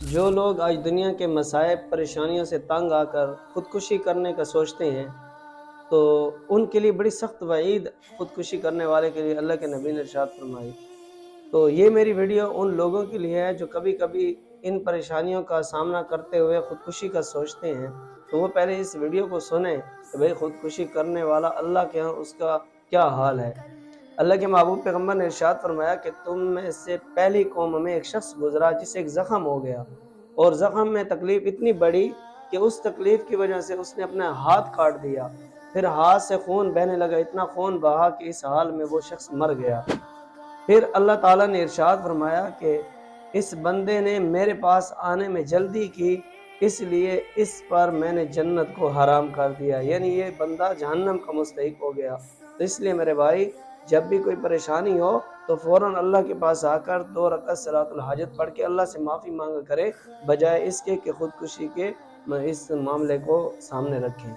جو لوگ آج دنیا کے مصائب پریشانیوں سے تنگ آ کر خودکشی کرنے کا سوچتے ہیں تو ان کے لیے بڑی سخت وعید خودکشی کرنے والے کے لیے اللہ کے نبی نے ارشاد فرمائی۔ تو یہ میری ویڈیو ان لوگوں کے لیے ہے جو کبھی کبھی ان پریشانیوں کا سامنا کرتے ہوئے خودکشی کا سوچتے ہیں، تو وہ پہلے اس ویڈیو کو سنیں کہ بھئی خودکشی کرنے والا اللہ کے ہاں اس کا کیا حال ہے۔ اللہ کے محبوب پیغمبر نے ارشاد فرمایا کہ تم میں سے پہلی قوم میں ایک شخص گزرا جسے ایک زخم ہو گیا، اور زخم میں تکلیف اتنی بڑی کہ اس تکلیف کی وجہ سے اس نے اپنا ہاتھ کاٹ دیا، پھر ہاتھ سے خون بہنے لگا، اتنا خون بہا کہ اس حال میں وہ شخص مر گیا۔ پھر اللہ تعالیٰ نے ارشاد فرمایا کہ اس بندے نے میرے پاس آنے میں جلدی کی، اس لیے اس پر میں نے جنت کو حرام کر دیا، یعنی یہ بندہ جہنم کا مستحق ہو گیا۔ تو اس لیے میرے بھائی، جب بھی کوئی پریشانی ہو تو فوراً اللہ کے پاس آ کر 2 رکعت صلاۃ الحاجت پڑھ کے اللہ سے معافی مانگا کرے، بجائے اس کے کہ خودکشی کے اس معاملے کو سامنے رکھیں۔